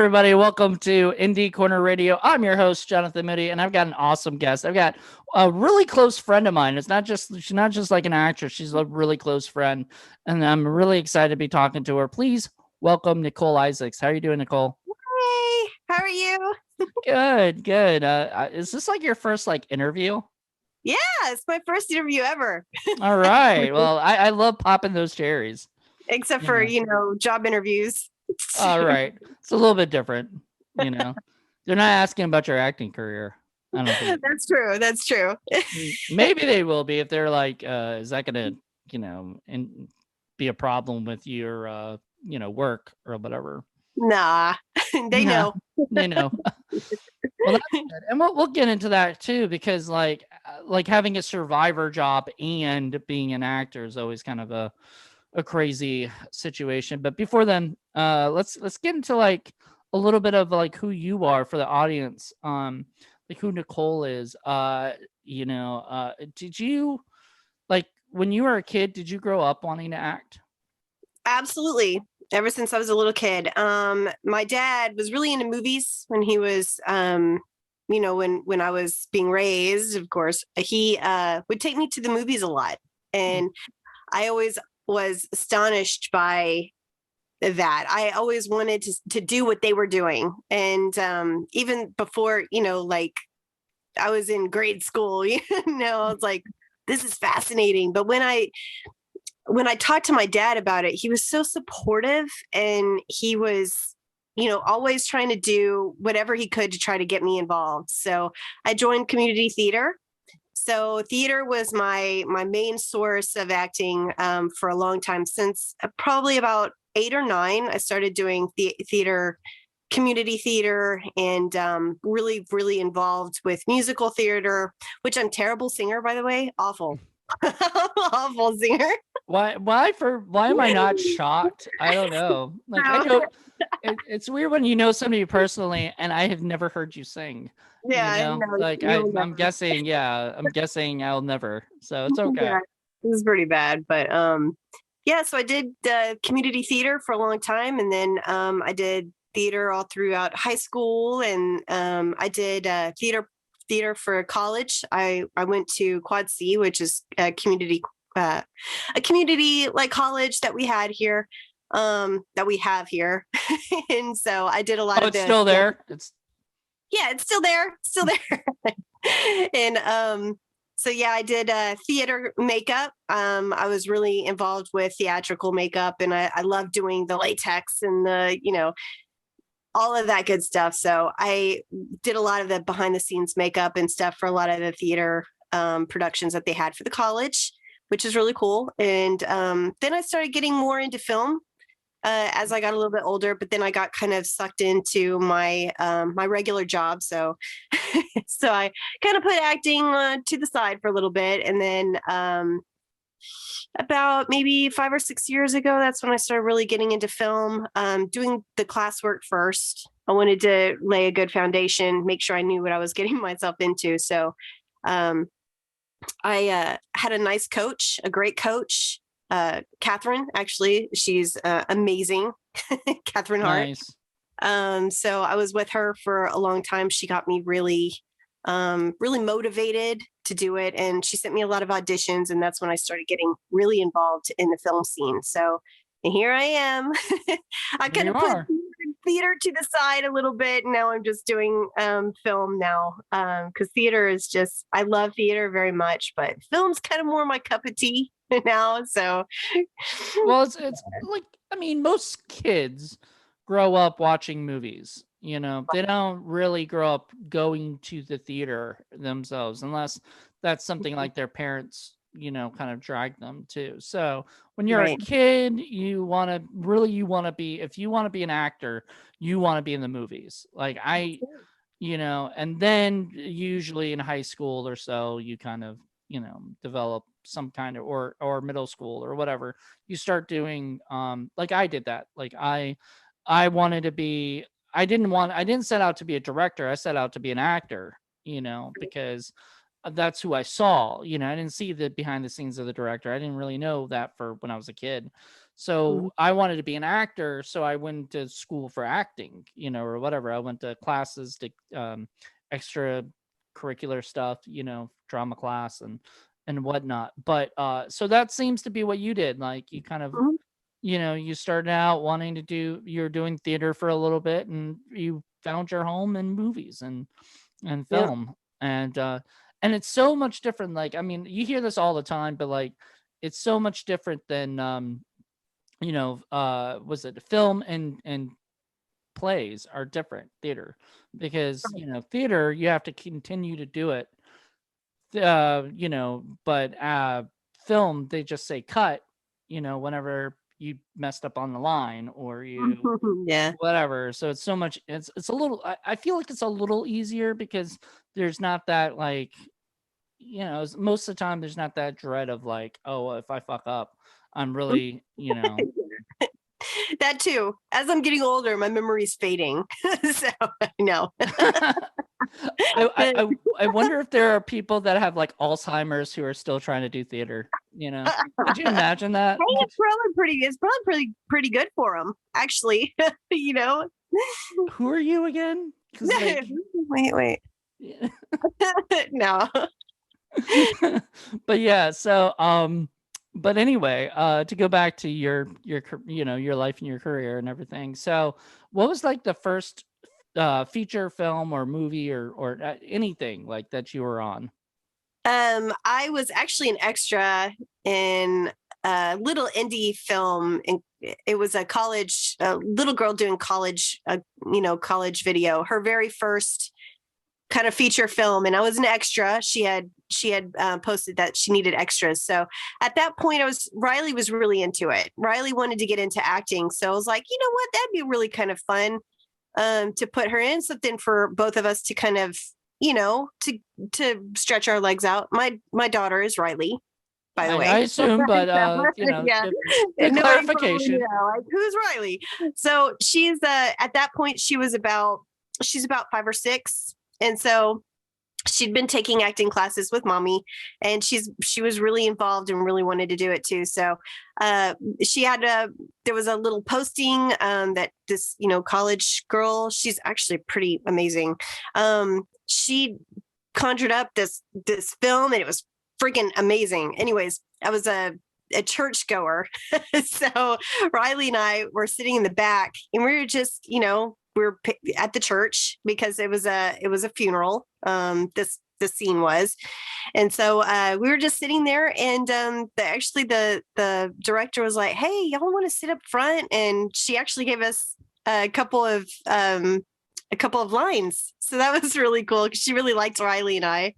everybody. Welcome to Indie Corner Radio. I'm your host, Jonathan Moody, and I've got an awesome guest. I've got a really close friend of mine. She's not just like an actress. She's a really close friend, and I'm really excited to be talking to her. Please welcome Nikole Issacs. How are you doing, Nikole? Hey, how are you? Good, good. Is this like your first like interview? Yeah, it's my first interview ever. All right. Well, I love popping those cherries. Except You for, know. job interviews. All right. It's a little bit different. You know, they're not asking about your acting career. I don't think. That's true. Maybe they will be if they're like, is that gonna, be a problem with your, work or whatever? Nah, they Yeah, know. they know. Well, that's good. And we'll get into that too because like having a survivor job and being an actor is always kind of a crazy situation. But before then, let's get into like a little bit of like who you are for the audience. Like who Nikole is. Did you like when you were a kid, did you grow up wanting to act? Absolutely. Ever since I was a little kid. My dad was really into movies when he was when I was being raised, of course. He would take me to the movies a lot. And I always was astonished by that. I always wanted to do what they were doing. And even before, like I was in grade school, I was like, this is fascinating. But when I talked to my dad about it, he was so supportive and he was, always trying to do whatever he could to try to get me involved. So I joined community theater. So theater was my main source of acting for a long time. Since probably about 8 or 9, I started doing theater, community theater, and really, really involved with musical theater, which I'm terrible singer, by the way. Awful. Awful singer. Why am I not shocked? I don't know. Like I know it's weird when you know somebody personally and I have never heard you sing. Yeah, no, Like you'll I'm never. guessing, yeah, I'm guessing I'll never. So it's okay. Yeah, this is pretty bad, but yeah. So I did community theater for a long time, and then I did theater all throughout high school, and I did theater for college. I went to Quad C, which is a community like college that we had here, that we have here, and so I did a lot Oh, of it's the still there. It's yeah, it's still there. And so yeah, I did theater makeup. I was really involved with theatrical makeup, and I love doing the latex and the all of that good stuff. So I did a lot of the behind the scenes makeup and stuff for a lot of the theater productions that they had for the college, which is really cool. And then I started getting more into film as I got a little bit older, but then I got kind of sucked into my my regular job. So so I kind of put acting to the side for a little bit, and then about maybe 5 or 6 years ago, that's when I started really getting into film, doing the classwork first. I wanted to lay a good foundation, make sure I knew what I was getting myself into. So um, I had a nice coach, a great coach, Catherine. Actually, she's amazing, Catherine Hart. nice. So I was with her for a long time. She got me really, really motivated to do it, and she sent me a lot of auditions, and that's when I started getting really involved in the film scene. So, and here I am. I Here kind you of put are. theater to the side a little bit. Now I'm just doing film now, because theater is just I love theater very much, but film's kind of more my cup of tea now. So Well, it's like I mean, most kids grow up watching movies. They don't really grow up going to the theater themselves unless that's something like their parents, kind of drag them to. So when you're a right. kid, you want to be, if you want to be an actor, you want to be in the movies. Like and then usually in high school or so, you kind of, develop some kind of, or middle school or whatever, you start doing, like I did that. Like I wanted to be, I didn't set out to be a director. I set out to be an actor, because that's who I saw. I didn't see the behind the scenes of the director. I didn't really know that for when I was a kid. Mhm. So I wanted to be an actor, so I went to school for acting, or whatever. I went to classes to extracurricular stuff, drama class and whatnot. But so that seems to be what you did. Like you kind of, Mhm. you started out wanting to you're doing theater for a little bit, and you found your home in movies and Yep. film. And it's so much different. Like, I mean, you hear this all the time, but like it's so much different than was it film and plays are different theater, because theater you have to continue to do it, but film they just say cut, whenever you messed up on the line or you Yeah. whatever. So it's so much, it's a little, I feel like it's a little easier because there's not that, like, most of the time there's not that dread of like, oh, if I fuck up, I'm really, That too. As I'm getting older, my memory's fading. So I know. I wonder if there are people that have like Alzheimer's who are still trying to do theater. Could you imagine that? Hey, it's probably pretty good for them, actually. you know. Who are you again? Because like, Wait. No. but yeah. So but anyway, to go back to your life and your career and everything. So, what was like the first feature film or movie or anything like that you were on? I was actually an extra in a little indie film, and it was a little girl doing college video. Her very first kind of feature film, and I was an extra. She had posted that she needed extras, so at that point, Riley was really into it. Riley wanted to get into acting, so I was like, you know what, that'd be really kind of fun, to put her in something for both of us to kind of, to stretch our legs out. My daughter is Riley, by the I way. assume, but Yeah, good nobody probably clarification. like, who's Riley. So she's at that point she's about 5 or 6, and so she'd been taking acting classes with mommy, and she was really involved and really wanted to do it too. So uh she had a there was a little posting, that this, college girl, she's actually pretty amazing. She conjured up this film, and it was freaking amazing. Anyways, I was a church goer. So Riley and I were sitting in the back, and we were just, we were at the church because it was a funeral. The scene was, and so we were just sitting there, and the director was like, "Hey, y'all want to sit up front?" And she actually gave us a couple of lines. So that was really cool because she really liked Riley and I.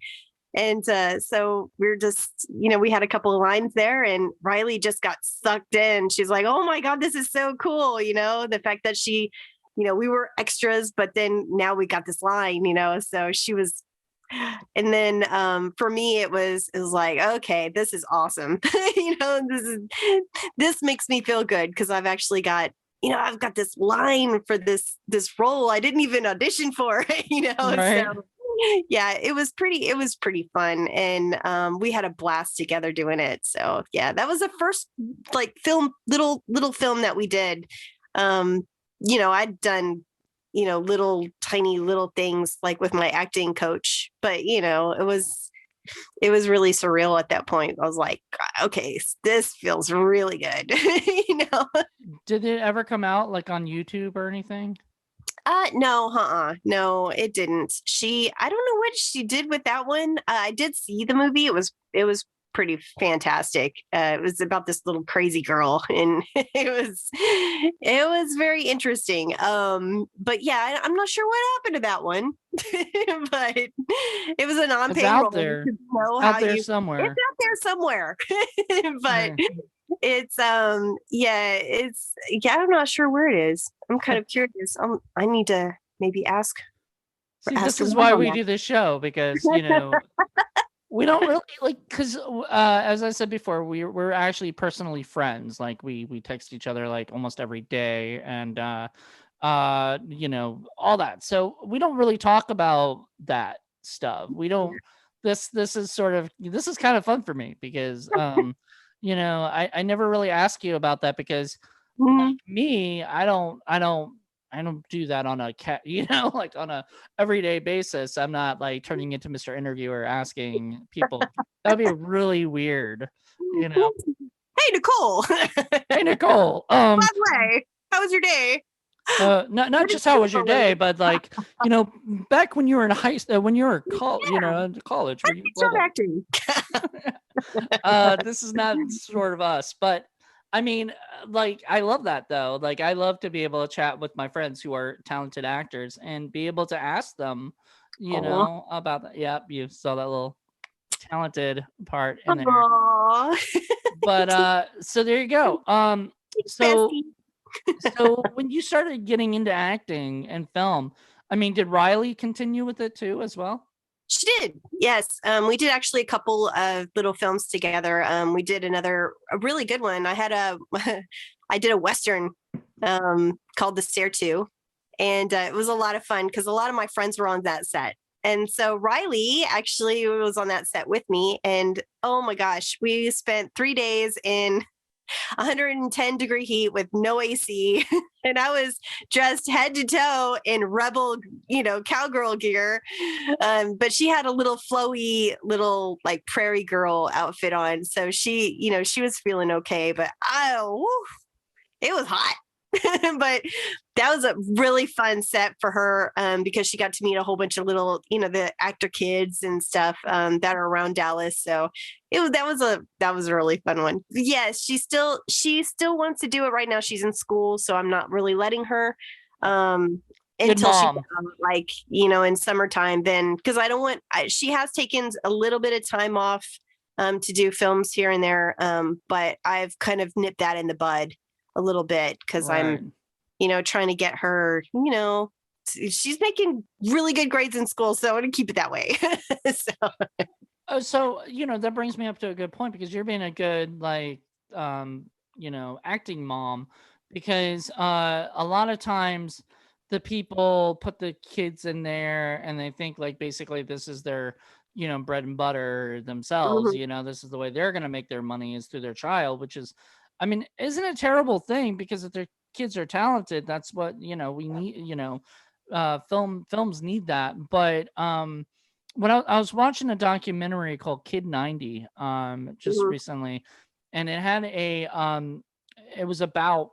And so we are just, we had a couple of lines there, and Riley just got sucked in. She's like, "Oh my God, this is so cool." The fact that we were extras, but then now we got this line, so she was. And then for me, it was like, okay, this is awesome. This makes me feel good because I've actually got, I've got this line for this role I didn't even audition for. So Right. yeah, it was pretty fun, and we had a blast together doing it. So yeah, that was the first like little film that we did. I'd done, little tiny little things like with my acting coach, but it was really surreal at that point. I was like, okay, this feels really good. you know Did it ever come out like on YouTube or anything? No, no, it didn't. I don't know what she did with that one. I did see the movie. It was pretty fantastic. It was about this little crazy girl, and it was very interesting. But yeah, I'm not sure what happened to that one, but it was an on It's payroll. out there. To It's know out how there it's somewhere. out there somewhere, but Yeah. yeah, I'm not sure where it is. I'm kind of curious. I need to maybe See, this ask is around why on we do this show, because that. we don't really like, because as I said before, we're actually personally friends. Like we text each other like almost every day, and all that. So we don't really talk about that stuff. We don't. This is kind of fun for me because I never really ask you about that because like Mhm. me, I don't do that on a like on a everyday basis. I'm not like turning into Mr. Interviewer asking people. That'd be really weird, you know. Hey, Nicole. By Hey Nicole, the way, how was your day? not What did just how you was do your all lately? day, but like, back when you were in when you were Yeah, in college, were you start acting. this is not sort of us, but I mean, like, I love that though. Like, I love to be able to chat with my friends who are talented actors and be able to ask them, Oh, about that. Yep, you saw that little talented part in there. aw. But so there you go. Thanks, So bestie. when you started getting into acting and film, I mean, did Riley continue with it too as well? She did. Yes. We did actually a couple of little films together. We did a really good one. I did a Western called The Stair 2. And it was a lot of fun because a lot of my friends were on that set. And so Riley actually was on that set with me. And oh my gosh, we spent 3 days in 110-degree heat with no AC. And I was dressed head to toe in rebel, cowgirl gear. But she had a little flowy, little like prairie girl outfit on. So she was feeling okay. But it was hot. But that was a really fun set for her because she got to meet a whole bunch of little, the actor kids and stuff that are around Dallas. So that was a really fun one. Yes, she still wants to do it right now. She's in school, so I'm not really letting her Good until she's mom. like in summertime. Then because I don't want she has taken a little bit of time off to do films here and there, but I've kind of nipped that in the bud a little bit because Right. I'm, trying to get her, she's making really good grades in school. So I want to keep it that way. So, So, that brings me up to a good point because you're being a good, like, acting mom because a lot of times the people put the kids in there and they think, like, basically this is their, bread and butter themselves. mhm, This is the way they're going to make their money is through their child, which is, I mean, isn't a terrible thing because if their kids are talented, that's what, we need, films need that. But, when I was watching a documentary called Kid 90 just mhm, recently, and it was about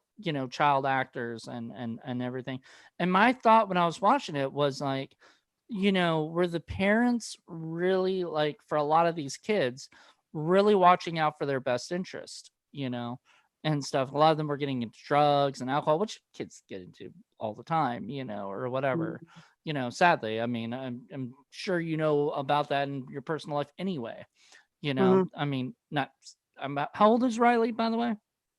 child actors and everything. And my thought when I was watching it was like, were the parents really, like, for a lot of these kids really watching out for their best interest, and stuff. A lot of them were getting into drugs and alcohol, which kids get into all the time, or whatever, sadly. I mean, I'm sure about that in your personal life anyway. mhm. I mean, not how old is Riley, by the way?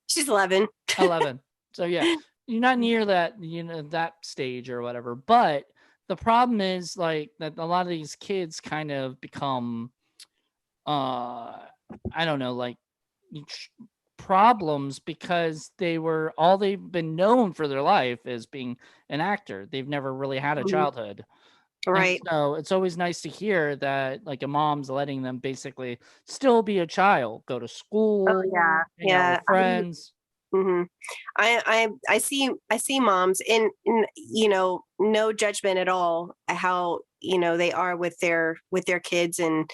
She's 11. 11. So yeah, you're not near that, that stage or whatever. But the problem is like that a lot of these kids kind of become uh I don't know, like ch- problems because they've been known for their life as being an actor. They've never really had a Mhm. childhood. And Right. so it's always nice to hear that like a mom's letting them basically still be a child, go to Oh school, yeah. hang out with Yeah. friends. Mhm. I see moms in no judgment at all how they are with their kids and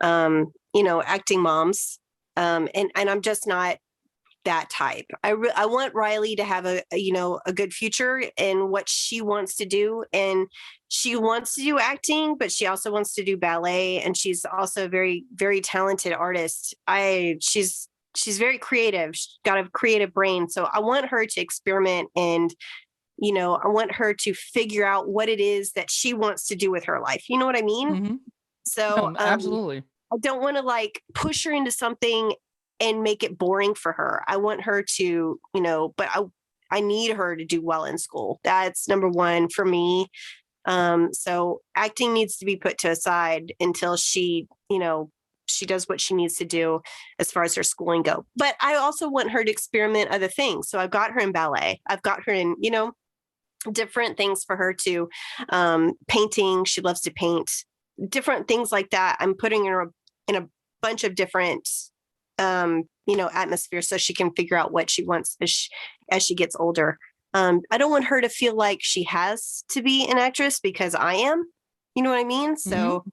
acting moms and I'm just not that type. I want Riley to have a good future in what she wants to do, and she wants to do acting, but she also wants to do ballet, and she's also a very very talented artist. She's very creative. She's got a creative brain, so I want her to experiment and I want her to figure out what it is that she wants to do with her life. You know what I mean? Hmm. So No, absolutely. I don't want to like push her into something and make it boring for her. I want her to, but I need her to do well in school. That's number one for me. So acting needs to be put to aside until she does what she needs to do as far as her schooling go. But I also want her to experiment other things. So I've got her in ballet. I've got her in, different things for her to painting. She loves to paint different things like that. I'm putting her in a bunch of different atmosphere so she can figure out what she wants as she gets older. I don't want her to feel like she has to be an actress because I am, you know what I mean? Mhm.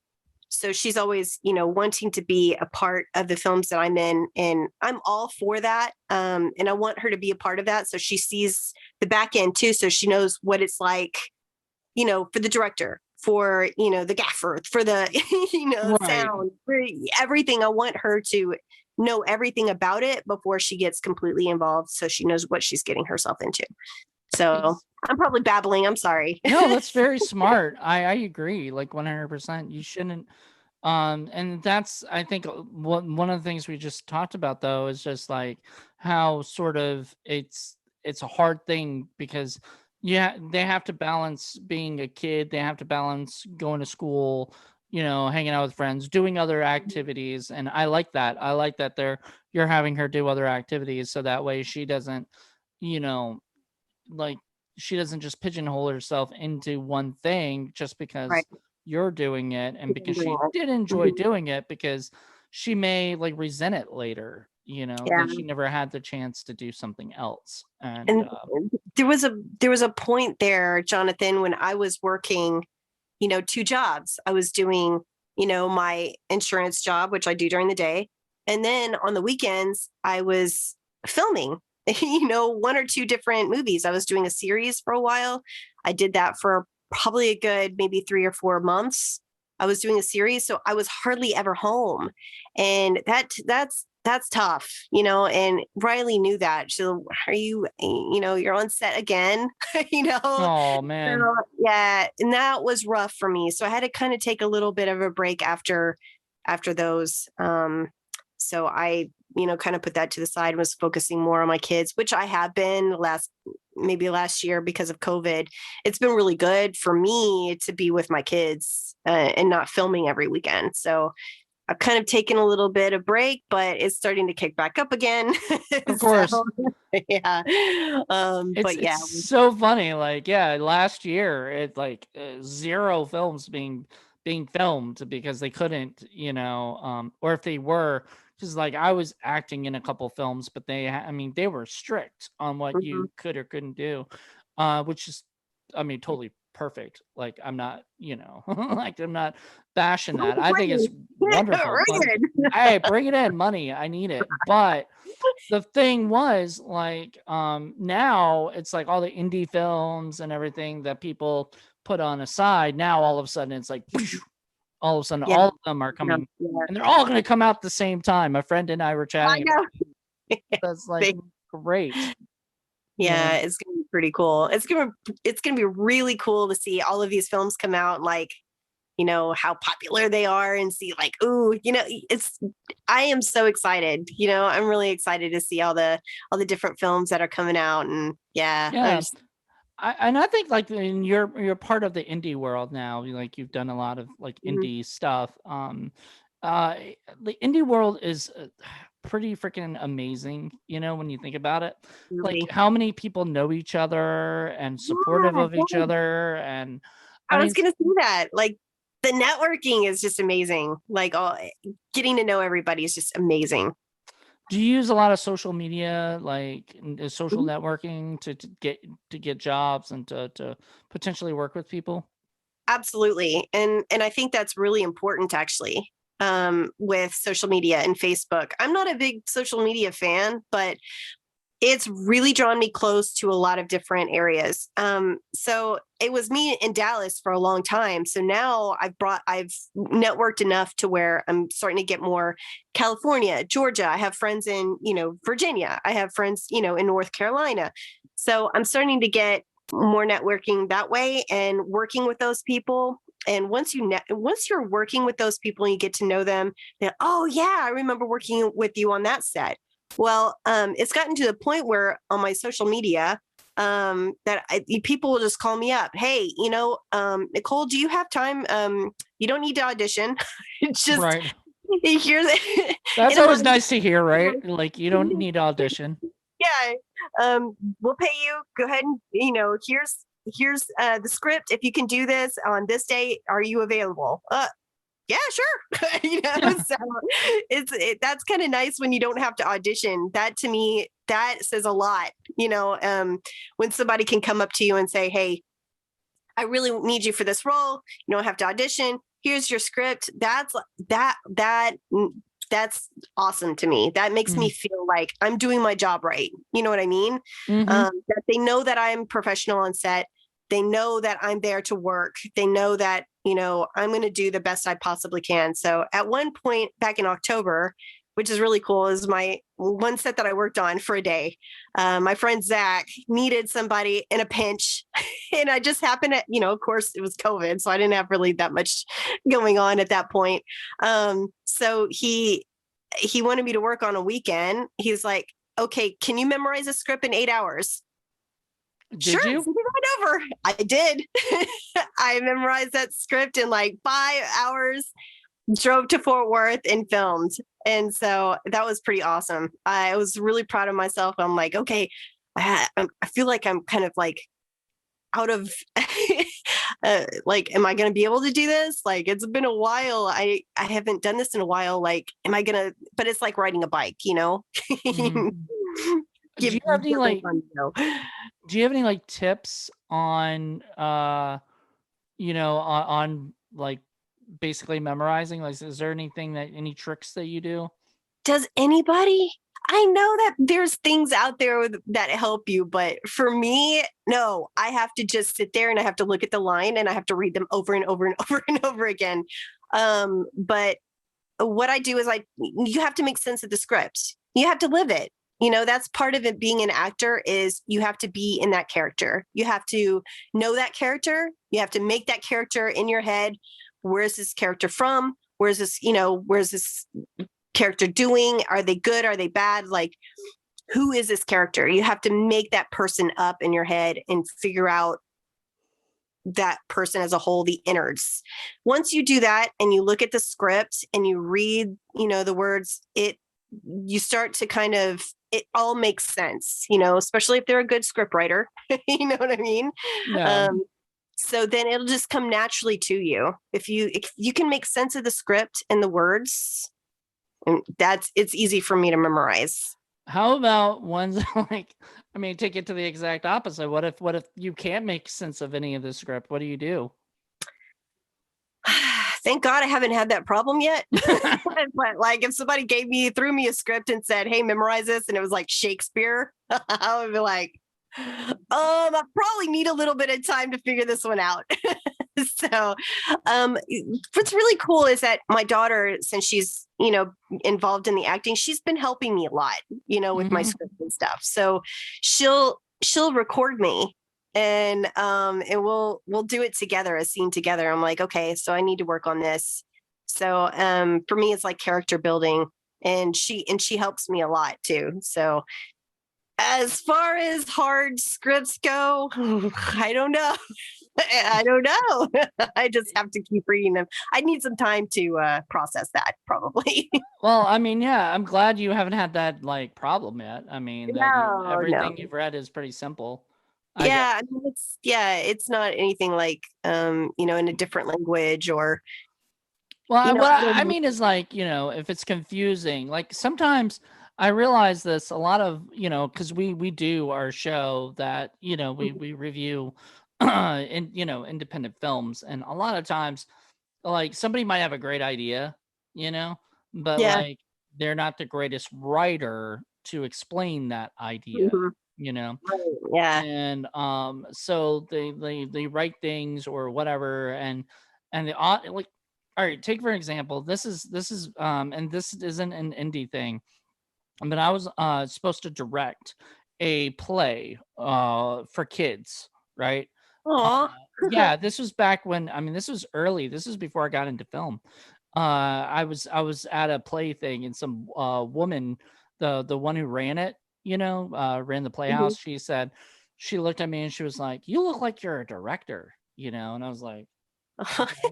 So she's always, wanting to be a part of the films that I'm in, and I'm all for that. And I want her to be a part of that. So she sees the back end too. So she knows what it's like, for the director, for, the gaffer, for the, Right. sound, for everything. I want her to know everything about it before she gets completely involved. So she knows what she's getting herself into. So Ex- I'm probably babbling. I'm sorry. No, that's very smart. I agree, like 100%. You shouldn't. And that's, I think, one of the things we just talked about though is just like how sort of it's a hard thing because yeah, they have to balance being a kid, they have to balance going to school, hanging out with friends, doing other activities, and I like that. I like that you're having her do other activities so that way she doesn't, you know, like she doesn't just pigeonhole herself into one thing just Right. because you're doing it and because she did enjoy doing it, because she may like resent it later, Yeah. that she never had the chance to do something else. And And there was a point there, Jonathan, when I was working, two jobs. I was doing, my insurance job, which I do during the day. And then on the weekends, I was filming, one or two different movies. I was doing a series for a while. I did that for probably a good maybe 3 or 4 months. I was doing a series, so I was hardly ever home. And that's tough, and Riley knew that. So are you, you're on set again, oh man. so, yeah, and that was rough for me. So I had to kind of take a little bit of a break after those. So I, kind of put that to the side, was focusing more on my kids, which I have been maybe last year because of COVID. It's been really good for me to be with my kids and not filming every weekend. So I've kind of taken a little bit of break, but it's starting to kick back up again. Of So course. yeah. It's But yeah. so funny. Like, yeah, last year it like zero films being filmed because they couldn't, or if they were, because like I was acting in a couple films, but I mean, they were strict on what Mhm. you could or couldn't do, which is, I mean, totally perfect. Like, I'm not, like I'm not bashing that. I think it's wonderful, but Right. hey, bring it in, money. I need it, but the thing was like now it's like all the indie films and everything that people put on aside, now all of a sudden it's like all of a sudden Yeah. all of them are Yeah. coming Yeah. and they're all going to come out at the same time. My friend and I were I chatting about know. that's like great. Yeah, And it's gonna be pretty cool. It's gonna be really cool to see all of these films come out, like, how popular they are, and see like, ooh, I am so excited. I'm really excited to see all the different films that are coming out. And yeah, yeah, I think like you're part of the indie world now. Like you've done a lot of like Mhm. indie stuff. Uh, the indie world is pretty freaking amazing. When you think about it, like Really. how many people know each other and supportive Yeah, of each yeah. other, and I I mean, was gonna say that. Like, the networking is just amazing. Like, getting to know everybody is just amazing. do you use a lot of social media, like social Mhm. networking, to get jobs and to potentially work with people? Absolutely. And I think that's really important, actually, with social media and Facebook. I'm not a big social media fan, but it's really drawn me close to a lot of different areas. So it was me in Dallas for a long time. So now I've networked enough to where I'm starting to get more California, Georgia. I have friends in, Virginia. I have friends, in North Carolina. So I'm starting to get more networking that way and working with those people. And once you're working with those people and you get to know them, they're, oh yeah, I remember working with you on that set. Well, it's gotten to the point where on my social media, people will just call me up. Hey, Nikole, do you have time? You don't need to audition. Just Right. here's That's in a always month. nice to hear, right? Like you don't need to audition. Yeah, we'll pay you. Go ahead and here's the script. If you can do this on this day, are you available? yeah, sure. So that's kind of nice when you don't have to audition. That to me, that says a lot, when somebody can come up to you and say, hey, I really need you for this role. You don't have to audition. Here's your script. That's awesome to me. That makes me feel like I'm doing my job right. You know what I mean? That they know that I'm professional on set. They know that I'm there to work. They know that, I'm going to do the best I possibly can. So at one point back in October, which is really cool, is my one set that I worked on for a day. My friend Zach needed somebody in a pinch. And I just happened to, of course it was COVID, so I didn't have really that much going on at that point. So he wanted me to work on a weekend. He's like, okay, can you memorize a script in 8 hours? Did sure, you? send it right over. I did. I memorized that script in like 5 hours, drove to Fort Worth and filmed. And so that was pretty awesome. I was really proud of myself. I'm like, okay, I feel like I'm kind of like out of like, am I going to be able to do this? Like, it's been a while. I haven't done this in a while. Like, am I going to, but it's like riding a bike, Mm-hmm. Do you have any like do you have any like tips on on like basically memorizing? Like, is there any tricks that you do? Does anybody? I know that there's things out there that help you, but for me, no, I have to just sit there and I have to look at the line and I have to read them over and over and over and over again. But what I do is you have to make sense of the script. You have to live it. That's part of it. Being an actor is you have to be in that character. You have to know that character. You have to make that character in your head. Where's this character from? Where's this character doing? Are they good? Are they bad? Like, who is this character? You have to make that person up in your head and figure out that person as a whole, the innards. Once you do that and you look at the script and you read, the words, you start to kind of, it all makes sense, especially if they're a good script writer. You know what I mean? Yeah. So then it'll just come naturally to you. If you can make sense of the script and the words, and it's easy for me to memorize. How about ones like, I mean, take it to the exact opposite. What if you can't make sense of any of the script? What do you do? Thank God I haven't had that problem yet. But like, if somebody threw me a script and said, hey, memorize this, and it was like Shakespeare, I would be like, I probably need a little bit of time to figure this one out. So what's really cool is that my daughter, since she's, involved in the acting, she's been helping me a lot, with my script and stuff. So she'll record me and we'll do it together, a scene together. I'm like, okay, so I need to work on this. So for me, it's like character building, and she helps me a lot too. So as far as hard scripts go, I don't know. I don't know. I just have to keep reading them. I need some time to process that, probably. Well, I mean, yeah, I'm glad you haven't had that like problem yet. I mean, No, everything no. you've read is pretty simple. Yeah, I mean, it's not anything like in a different language or. Well, what I mean is like, if it's confusing, like sometimes I realize this a lot of, because we do our show that, we review independent films, and a lot of times like somebody might have a great idea, but Yeah. like they're not the greatest writer to explain that idea, Right. Yeah. and so they write things or whatever, and the like, all right, take for example, this is and this isn't an indie thing, but I was supposed to direct a play for kids, right? Oh. Yeah, this was back when, I mean, this was early. This was before I got into film. I was at a play thing, and some woman, the one who ran it, ran the playhouse. She looked at me and she was like, "You look like you're a director," and I was like, "Okay."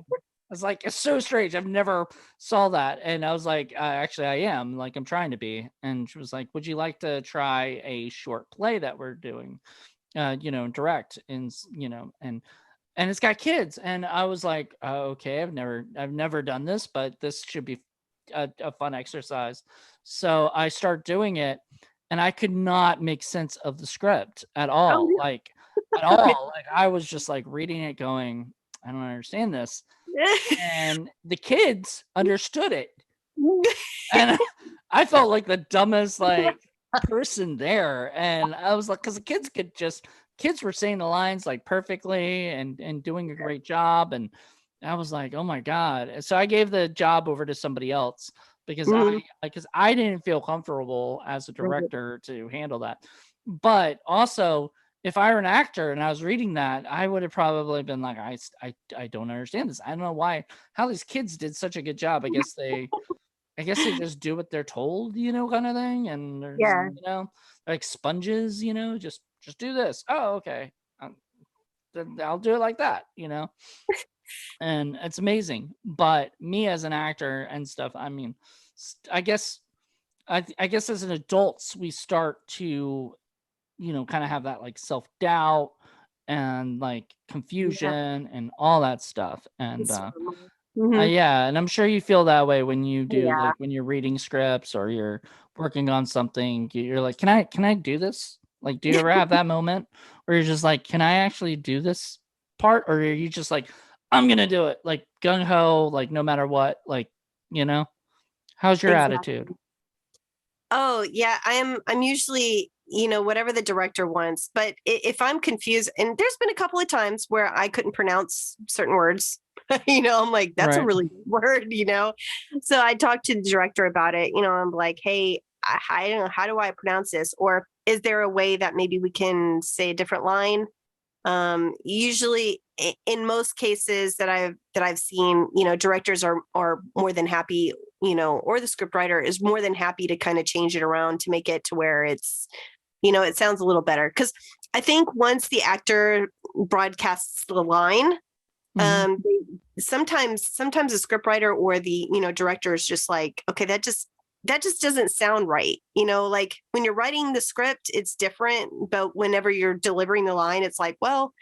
I was like, "It's so strange. I've never saw that." And I was like, "Actually, I am. Like, I'm trying to be." And she was like, "Would you like to try a short play that we're doing, direct?" And and it's got kids, and I was like, okay, I've never done this, but this should be a fun exercise. So I start doing it, and I could not make sense of the script at all, Oh, like at all. Like I was just like reading it, going, I don't understand this, and the kids understood it, and I felt like the dumbest like person there, and I was like, because the kids were saying the lines like perfectly and doing a great job, and I was like, oh my god. And so I gave the job over to somebody else because Mhm. I didn't feel comfortable as a director to handle that. But also, if I were an actor and I was reading that, I would have probably been like, I don't understand this. I don't know how these kids did such a good job. I guess they just do what they're told, kind of thing, and they're just, Yeah. like sponges, just do this. Oh, okay. Then I'll do it like that. And it's amazing. But me as an actor and stuff, I mean, I guess I guess as an adults we start to, kind of have that like self-doubt and like Yeah. confusion and all that stuff. And It's normal. Mhm. yeah, and I'm sure you feel that way when you do, Yeah. like when you're reading scripts or you're working on something. You're like, can I do this? Like, do you ever have that moment where you're just like, can I actually do this part? Or are you just like, I'm gonna do it, like gung ho, like no matter what, like, you know? How's your attitude? Exactly. Oh, yeah, I'm usually, whatever the director wants, but if I'm confused, and there's been a couple of times where I couldn't pronounce certain words, I'm like, that's a Right. really good word. So I talked to the director about it, I'm like, hey, I don't know, how do I pronounce this? Or is there a way that maybe we can say a different line? Usually in most cases that I've seen, directors are more than happy, or the script writer is more than happy to kind of change it around to make it to where it sounds a little better. Because I think once the actor broadcasts the line, Mhm. sometimes the script writer or the director is just like, okay, that just doesn't sound right. Like when you're writing the script, it's different, but whenever you're delivering the line, it's like, well,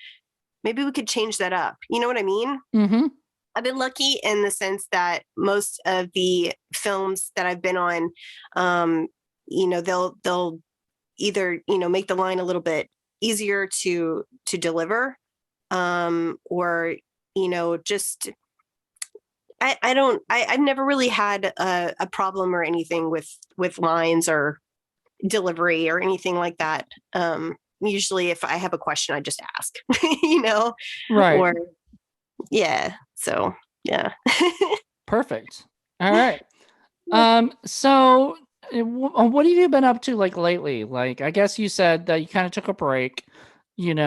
maybe we could change that up. You know what I mean? Mhm. I've been lucky in the sense that most of the films that I've been on, um, they'll either make the line a little bit easier to deliver, or just I don't I've never really had a problem or anything with lines or delivery or anything like that. Usually if I have a question, I just ask, you know, Right. or yeah. So yeah. Perfect. All right. So what have you been up to like lately? Like, I guess you said that you kind of took a break. Mhm.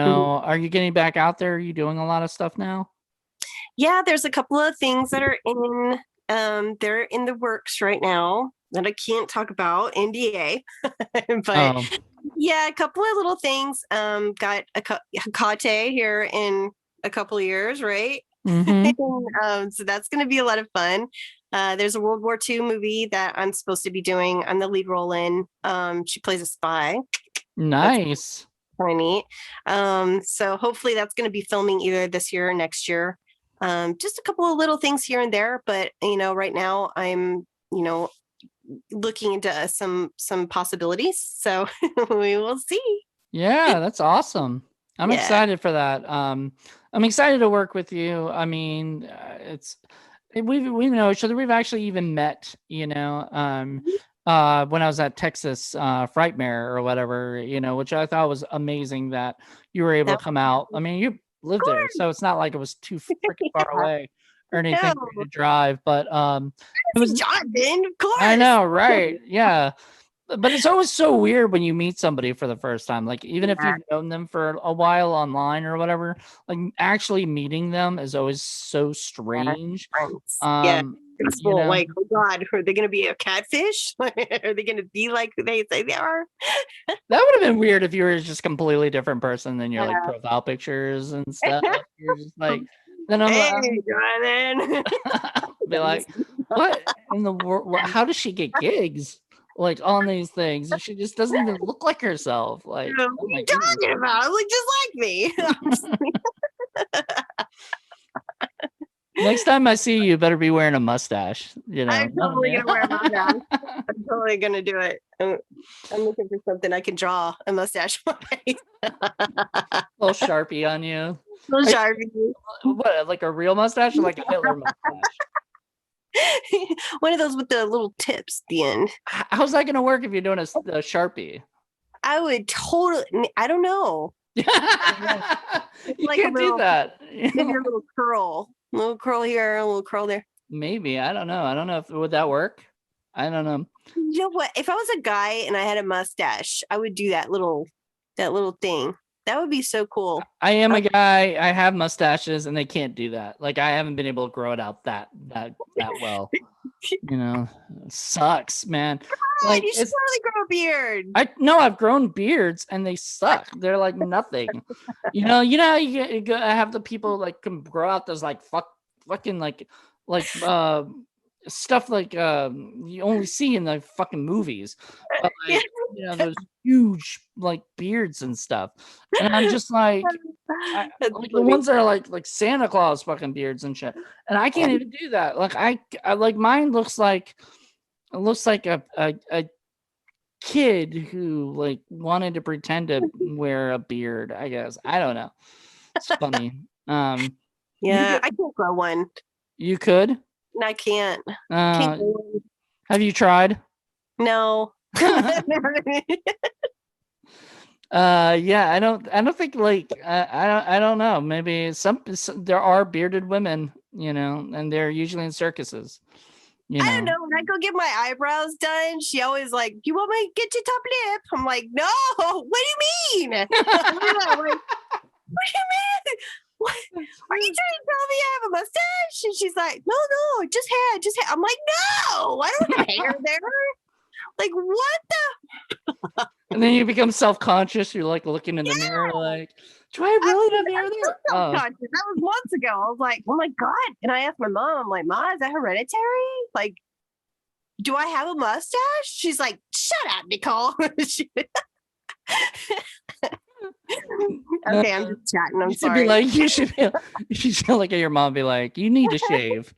Are you getting back out there? Are you doing a lot of stuff now? Yeah, there's a couple of things that are they're in the works right now that I can't talk about, NDA. But Oh. yeah, a couple of little things. Got a Hecate here in a couple of years, right? Mm-hmm. So that's going to be a lot of fun. There's a World War II movie that I'm supposed to be doing. I'm the lead role in. She plays a spy. That's Nice. kind of neat. So hopefully that's going to be filming either this year or next year. Just a couple of little things here and there, but right now I'm you know looking into some possibilities. So we will see. Yeah, that's awesome. I'm Yeah. excited for that. I'm excited to work with you. I mean, we know each other. We've actually even met, when I was at Texas Frightmare or whatever, which I thought was amazing that you were able That to come out. I mean, you live there, so it's not like it was too freaking far yeah. away or anything for you No, to drive. But it was. Jonathan, of I course. know, right? Yeah. But it's always so weird when you meet somebody for the first time. Like, even if Yeah. you've known them for a while online or whatever, like actually meeting them is always so Yeah. strange. Friends. Yeah. Um, It's you full know, like, oh God, are they going to be a catfish? Are they going to be like they say they are? that would have been weird if you were just a completely different person than your like Yeah. profile pictures and stuff. You're just like, then I'm Hey, like, Jonathan. be like, what in the world? How does she get gigs like on these things? She just doesn't even look like herself. Like, What oh are my you goodness. talking about? Look just like me. Next time I see you, you better be wearing a mustache. You know. I'm totally gonna wear a mustache. I'm totally gonna do it. I'm looking for something I can draw a mustache on. Little Sharpie on you. Little Sharpie. What, like a real mustache or like a Hitler mustache? One of those with the little tips at the end. How's that gonna work if you're doing a Sharpie? I would totally. I don't know. You like can't do that. Maybe a little curl here, a little curl there. Maybe, I don't know. I don't know if would that work. I don't know. You know what? If I was a guy and I had a mustache, I would do that little thing. That would be so cool. I am a guy. I have mustaches, and they can't do that. Like I haven't been able to grow it out that well. You know, it sucks, man. Like you should totally grow a beard. I've grown beards, and they suck. They're like nothing. You know, you have the people like can grow out those like fucking like stuff like you only see in the fucking movies. But, like, you know, those huge like beards and stuff. And I'm just like, like the ones that are like Santa Claus fucking beards and shit. And I can't even do that. Like I like mine looks like a kid who like wanted to pretend to wear a beard, I guess. I don't know. It's funny. Yeah, I can't grow one. You could? I can't. Have you tried? No. Yeah, I don't think like I don't know. Maybe some there are bearded women, you know, and they're usually in circuses. You know. I don't know. When I go get my eyebrows done, she always like, "You want me to get your top lip?" I'm like, "No. What do you mean? What do you mean? What? Are you trying to tell me I have a mustache?" And she's like, "No, just hair. I'm like, "No, I don't have hair there." Like, what the? And then you become self-conscious. You're like looking in the mirror, like, do I really have hair there? Self-conscious. That was months ago. I was like, "Oh my god!" And I asked my mom, I'm like, "Ma, is that hereditary? Like, do I have a mustache?" She's like, "Shut up, Nikole." Okay, I'm just chatting. I'm sorry. You should feel like your mom be like, "You need to shave."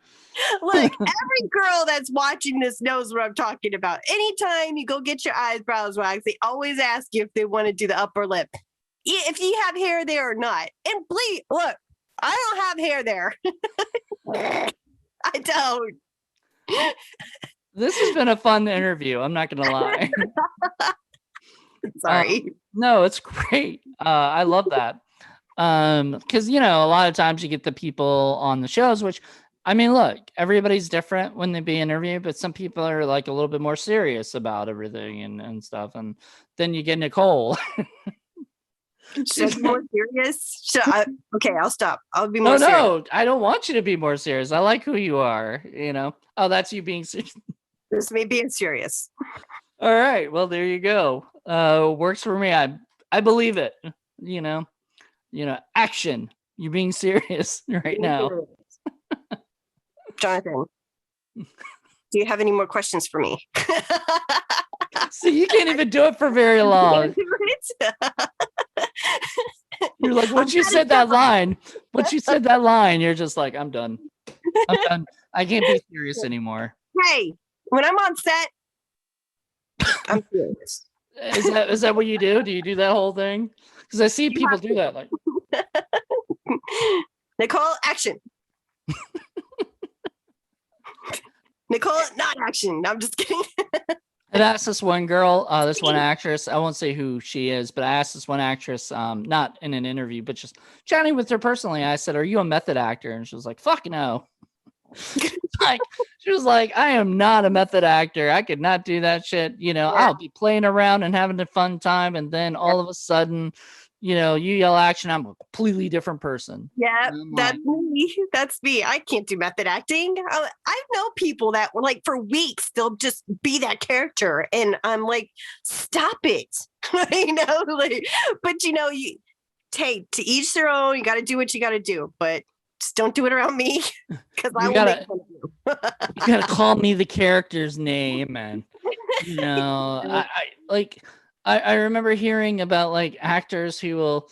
Look, every girl that's watching this knows what I'm talking about. Anytime you go get your eyebrows waxed, they always ask you if they want to do the upper lip, if you have hair there or not. And please, look, I don't have hair there. I don't. This has been a fun interview. I'm not gonna lie. Sorry. No, it's great. I love that. Because you know, a lot of times you get the people on the shows, which I mean, look, everybody's different when they be interviewed, but some people are like a little bit more serious about everything and stuff. And then you get Nikole. Should I be more serious? Okay, I'll stop. I'll be more serious. No, I don't want you to be more serious. I like who you are, you know. Oh, that's you being serious. This is me being serious. All right. Well, there you go. Works for me. I believe it. You know, action. You're being serious right now. Jonathan, do you have any more questions for me? So you can't even do it for very long. You're like, once you said that line, you're just like, I'm done. I can't be serious anymore. Hey, when I'm on set, I'm serious. Is that what you do? Do you do that whole thing? Because I see people do that. Like, Nikole, action. Nikole, not action. No, I'm just kidding. I asked this one girl, this one actress. I won't say who she is, but I asked this one actress, not in an interview, but just chatting with her personally. I said, "Are you a method actor?" And she was like, "Fuck no." Like, she was like, "I am not a method actor. I could not do that shit. You know, I'll be playing around and having a fun time, and then all of a sudden, you know, you yell action, I'm a completely different person." Yeah, that's me. That's me. I can't do method acting. I know people that were like for weeks, they'll just be that character. And I'm like, stop it. You know, like, but you know, to each their own, you got to do what you got to do, but just don't do it around me because I will make fun of you. You got to call me the character's name. And, you know, I remember hearing about like actors who will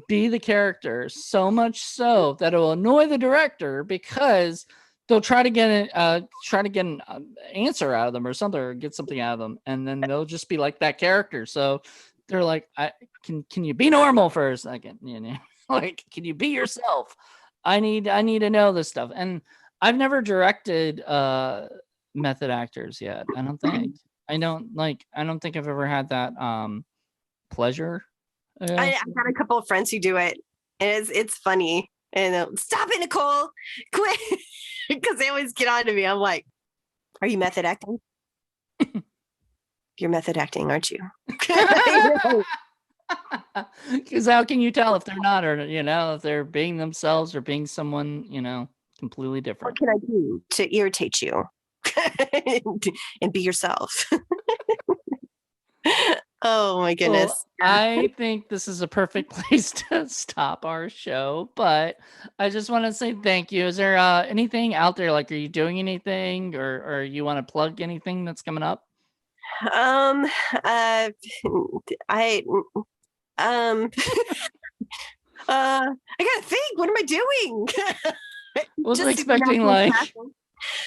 be the character, so much so that it will annoy the director because they'll try to get an answer out of them or something, or get something out of them, and then they'll just be like that character. So they're like, can you be normal for a second? You know, like, can you be yourself? I need to know this stuff. And I've never directed method actors yet. I don't think. I don't think I've ever had that pleasure. I've got a couple of friends who do it, and it's funny. And stop it, Nikole, quit, because they always get on to me. I'm like, "Are you method acting? You're method acting, aren't you?" Because how can you tell if they're not, or if they're being themselves or being someone completely different? What can I do to irritate you and be yourself? Oh my goodness. Well, I think this is a perfect place to stop our show, but I just want to say thank you. Is there anything out there? Like, are you doing anything, or you want to plug anything that's coming up? I I gotta think. What am I doing? Wasn't expecting like.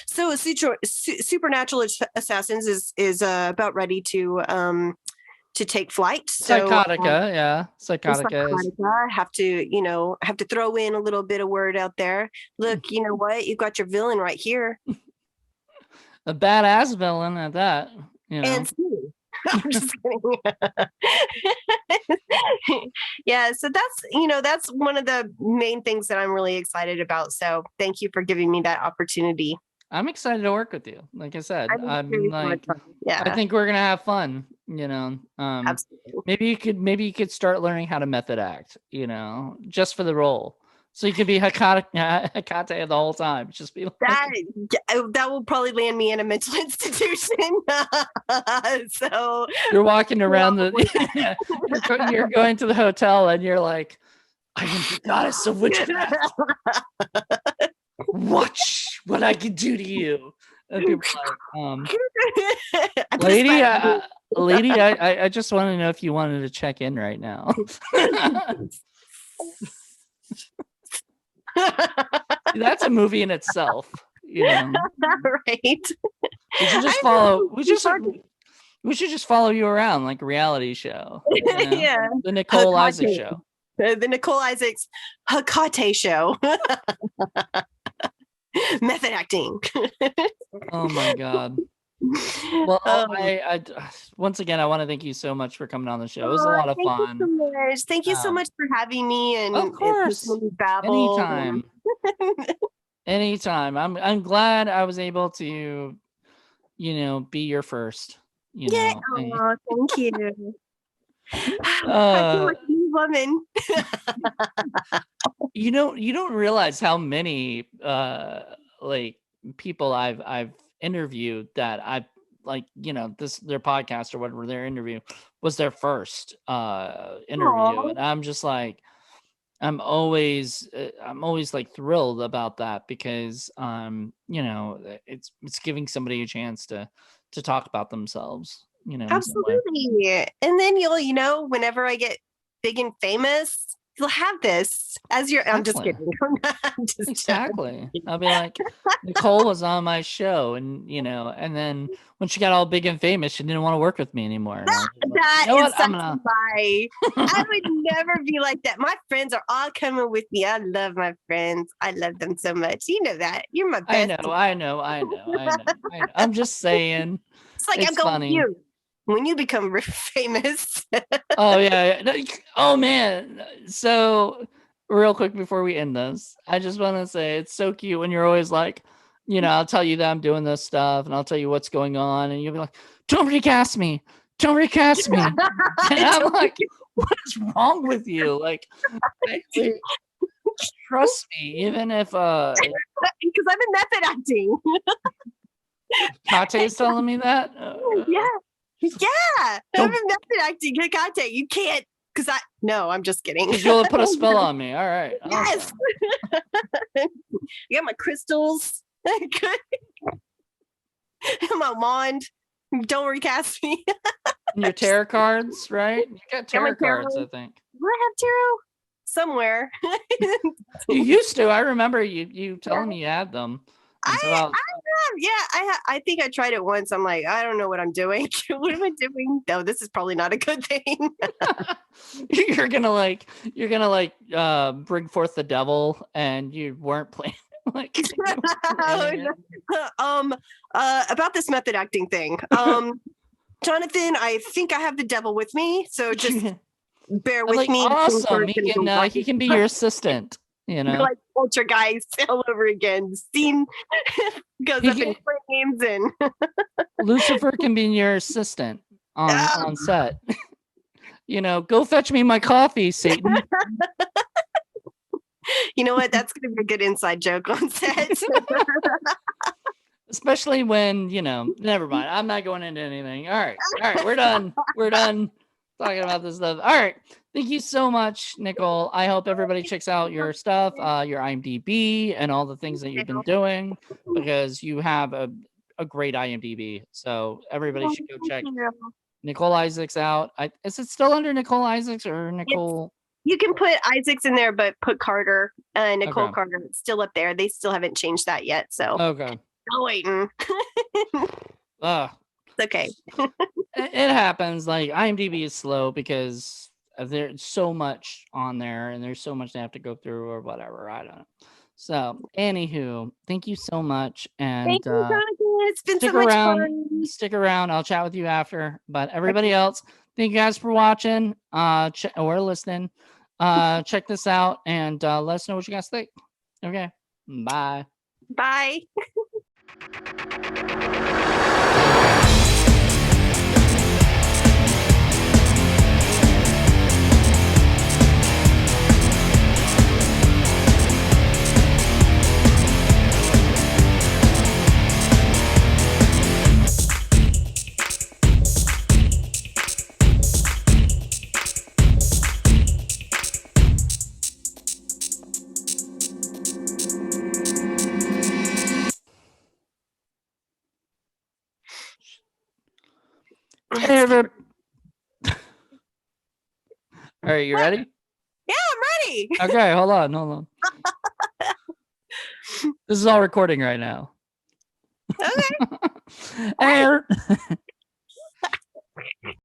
So, Supernatural Assassins is about ready to take flight. So, Psychotica, yeah, Psychotica. I have to throw in a little bit of word out there. Look, you know what? You've got your villain right here. A badass villain at that. And I'm just kidding. Yeah, so that's one of the main things that I'm really excited about. So thank you for giving me that opportunity. I'm excited to work with you. Like I said, I'm like, yeah, I think we're gonna have fun. absolutely. Maybe you could start learning how to method act. Just for the role. So you could be Hecate the whole time. Just be like that will probably land me in a mental institution. So you're walking around you're going to the hotel and you're like, I am the goddess of witchcraft. Watch what I can do to you. And people like, lady, I just want to know if you wanted to check in right now. That's a movie in itself, right? We should just follow. We should just follow you around like a reality show. Yeah, the Nikole Issacs show. The Nikole Issacs Hecate show. Method acting. Oh my god. Well, I once again I want to thank you so much for coming on the show. It was a lot of fun. Thank you so much for having me. And of course, anytime. Anytime. I'm glad I was able to, be your first. Yeah. Thank you. I feel like a new woman. You don't realize how many like people I've interviewed that I've like, their podcast or whatever, their interview was their first interview. Aww. And I'm just like, I'm always like thrilled about that because it's giving somebody a chance to talk about themselves, Absolutely. And then whenever I get big and famous, you'll have this as your. I'm just kidding. Exactly. I'll be like, Nikole was on my show, and and then when she got all big and famous, she didn't want to work with me anymore. That is such a lie. I would never be like that. My friends are all coming with me. I love my friends. I love them so much. You know that. You're my best. I know. I'm just saying. It's like I'm going with you. When you become famous. Oh yeah. Oh man. So real quick before we end this, I just want to say it's so cute when you're always like, I'll tell you that I'm doing this stuff and I'll tell you what's going on, and you'll be like, don't recast me. Don't recast me. And I'm like, what is wrong with you? Like, trust me, even if because I'm in method acting. Kate's telling me that? Yeah, I'm in method acting. Hecate, you can't, no, I'm just kidding. Because you'll put a spell on me. All right. Yes. You got my crystals. My wand. Don't recast me. And your tarot cards, right? You got tarot cards, I think. Do I have tarot? somewhere. You used to. I remember you telling me you had them. And so I think I tried it once. I'm like, I don't know what I'm doing. What am I doing? No, this is probably not a good thing. you're gonna bring forth the devil, and you weren't planning. Like, about this method acting thing. Jonathan, I think I have the devil with me, so just bear with me. Awesome. He can be your assistant. Like poltergeist all over again. Scene goes up in flames, and Lucifer can be your assistant on set. Go fetch me my coffee, Satan. You know what? That's going to be a good inside joke on set. Especially when, never mind. I'm not going into anything. All right. We're done. We're done talking about this stuff. All right. Thank you so much, Nikole. I hope everybody checks out your stuff, your IMDb, and all the things that you've been doing, because you have a great IMDb. So everybody should go check Nikole Issacs out. Is it still under Nikole Issacs or Nikole? You can put Isaacs in there, but put Carter, Nikole Carter. It's still up there. They still haven't changed that yet. So still waiting. It's okay. It happens. Like, IMDb is slow because there's so much on there, and there's so much they have to go through or whatever. I don't know. So, anywho, thank you so much, and thank you, Jonathan. It's been stick so much around. fun. Stick around. I'll chat with you after. But everybody else, thank you guys for watching or listening. Check this out and let us know what you guys think. Okay. Bye. Bye. Hey, all right, you ready? Yeah, I'm ready. Okay, hold on. This is all recording right now. Okay. Hey.